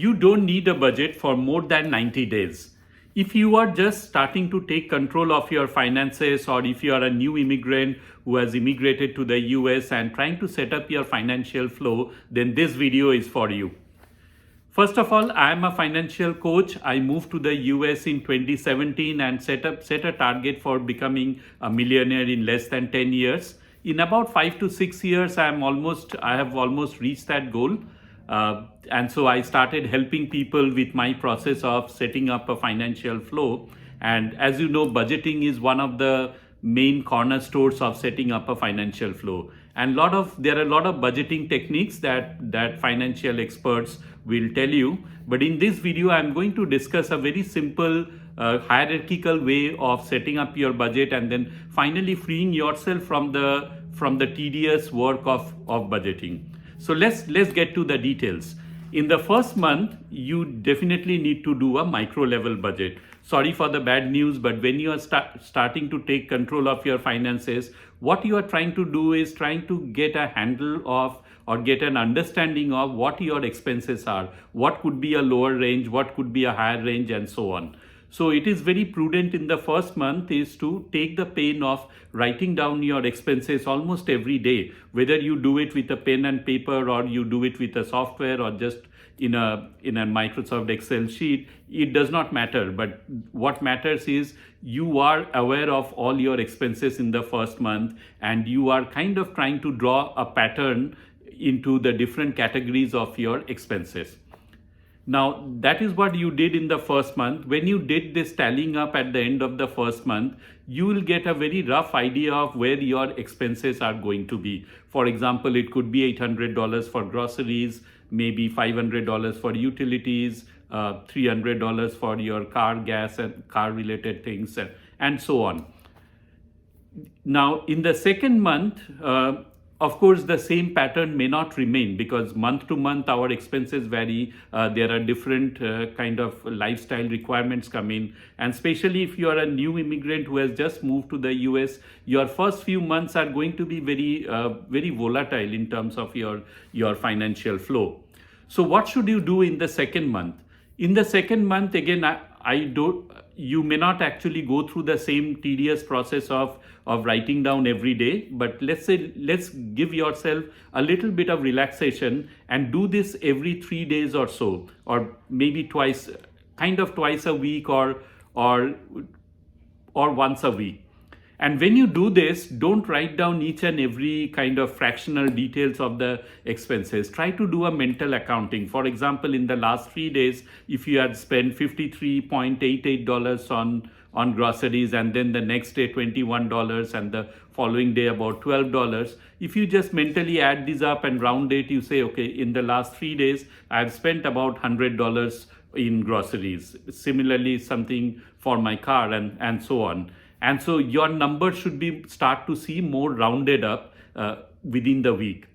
You don't need a budget for more than 90 days. If you are just starting to take control of your finances, or if you are a new immigrant who has immigrated to the US and trying to set up your financial flow, then this video is for you. First of all, I am a financial coach. I moved to the US in 2017 and set a target for becoming a millionaire in less than 10 years. In about 5 to 6 years, I have almost reached that goal. And so I started helping people with my process of setting up a financial flow. And as you know, budgeting is one of the main cornerstones of setting up a financial flow. And there are a lot of budgeting techniques that financial experts will tell you. But in this video, I'm going to discuss a very simple hierarchical way of setting up your budget and then finally freeing yourself from the tedious work of budgeting. So let's get to the details. In the first month, you definitely need to do a micro level budget. Sorry for the bad news, but when you are starting to take control of your finances, what you are trying to do is trying to get a handle of or get an understanding of what your expenses are, what could be a lower range, what could be a higher range, and so on. So it is very prudent in the first month is to take the pain of writing down your expenses almost every day, whether you do it with a pen and paper or you do it with a software or just in a Microsoft Excel sheet. It does not matter, but what matters is you are aware of all your expenses in the first month and you are kind of trying to draw a pattern into the different categories of your expenses. Now, that is what you did in the first month. When you did this tallying up at the end of the first month, you will get a very rough idea of where your expenses are going to be. For example, it could be $800 for groceries, maybe $500 for utilities, $300 for your car gas and car related things, and so on. Now, in the second month, of course, the same pattern may not remain because month to month our expenses vary. There are different kind of lifestyle requirements come in. And especially if you are a new immigrant who has just moved to the US, your first few months are going to be very volatile in terms of your financial flow. So what should you do in the second month? In the second month, again, you may not actually go through the same tedious process of writing down every day, but let's give yourself a little bit of relaxation and do this every 3 days or so, or maybe twice a week or once a week. And when you do this, don't write down each and every kind of fractional details of the expenses. Try to do a mental accounting. For example, in the last 3 days, if you had spent $53.88 on groceries and then the next day $21 and the following day about $12, if you just mentally add these up and round it, you say, okay, in the last 3 days, I've spent about $100 in groceries. Similarly, something for my car and so on. And so your number should start to see more rounded up within the week.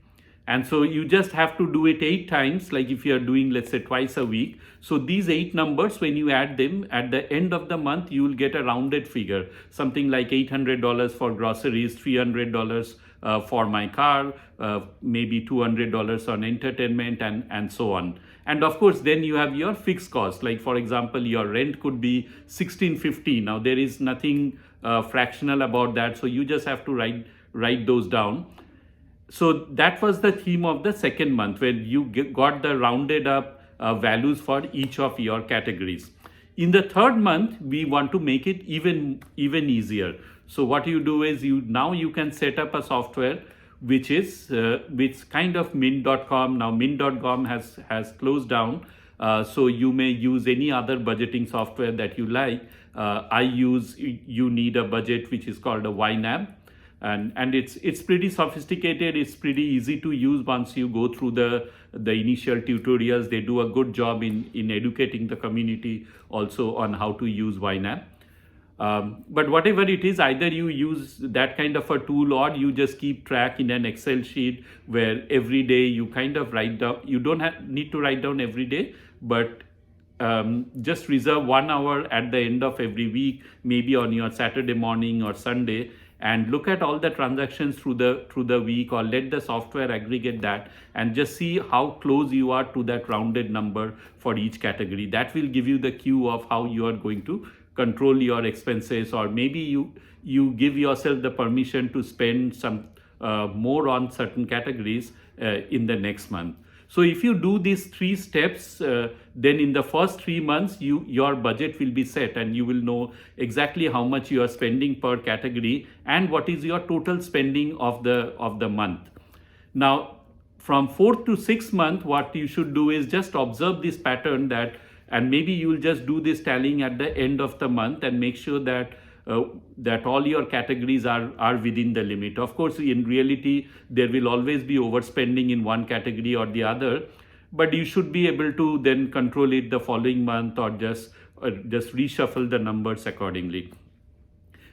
And so you just have to do it 8 times, like if you're doing, let's say, twice a week. So these 8 numbers, when you add them at the end of the month, you will get a rounded figure, something like $800 for groceries, $300 for my car, maybe $200 on entertainment, and so on. And of course, then you have your fixed costs. Like for example, your rent could be $1,650. Now there is nothing fractional about that, so you just have to write those down. So that was the theme of the second month, where you got the rounded up values for each of your categories. In the third month, we want to make it even easier. So what you do is you can set up a software which kind of Mint.com. Now Mint.com has closed down, so you may use any other budgeting software that you like. You need a budget, which is called a YNAB. And it's pretty sophisticated. It's pretty easy to use once you go through the initial tutorials. They do a good job in educating the community also on how to use YNAB. But whatever it is, either you use that kind of a tool or you just keep track in an Excel sheet where every day you kind of write down. You don't need to write down every day, but just reserve 1 hour at the end of every week, maybe on your Saturday morning or Sunday, and look at all the transactions through the week, or let the software aggregate that and just see how close you are to that rounded number for each category. That will give you the cue of how you are going to control your expenses, or maybe you give yourself the permission to spend some more on certain categories in the next month. So if you do these 3 steps, then in the first 3 months, your budget will be set, and you will know exactly how much you are spending per category and what is your total spending of the month. Now, from 4th to 6th month, what you should do is just observe this pattern, and maybe you will just do this tallying at the end of the month and make sure that all your categories are within the limit. Of course, in reality, there will always be overspending in one category or the other, but you should be able to then control it the following month, or just reshuffle the numbers accordingly.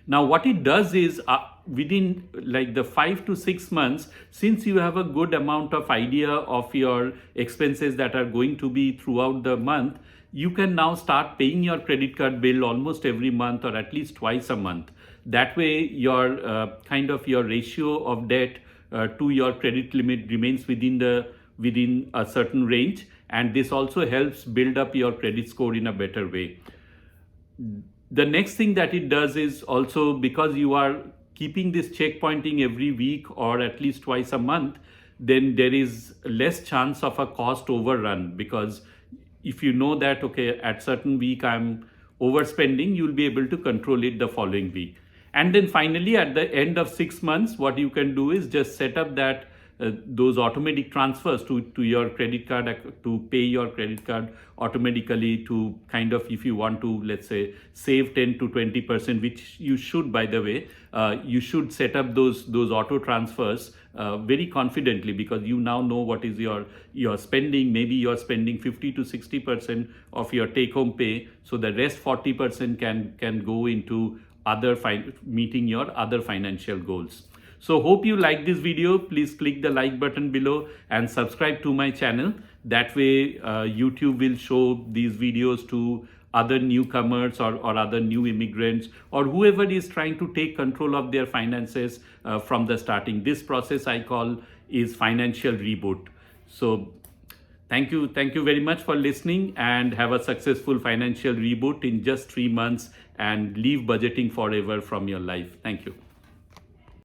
Now, what it does is within like the 5 to 6 months, since you have a good amount of idea of your expenses that are going to be throughout the month, you can now start paying your credit card bill almost every month, or at least twice a month. That way, your your ratio of debt to your credit limit remains within a certain range, and this also helps build up your credit score in a better way. The next thing that it does is also, because you are keeping this checkpointing every week or at least twice a month, then there is less chance of a cost overrun, because if you know that, okay, at certain week I'm overspending, you'll be able to control it the following week. And then finally, at the end of 6 months, what you can do is just set up that those automatic transfers to your credit card, to pay your credit card automatically, to if you want to, let's say, save 10 to 20%, which you should, by the way, you should set up those auto transfers very confidently, because you now know what is your spending. Maybe you're spending 50 to 60% of your take home pay, so the rest 40% can go into meeting your other financial goals. So hope you like this video. Please click the like button below and subscribe to my channel. That way YouTube will show these videos to other newcomers or other new immigrants, or whoever is trying to take control of their finances from the starting. This process I call is financial reboot. So thank you very much for listening, and have a successful financial reboot in just 3 months, and leave budgeting forever from your life. Thank you.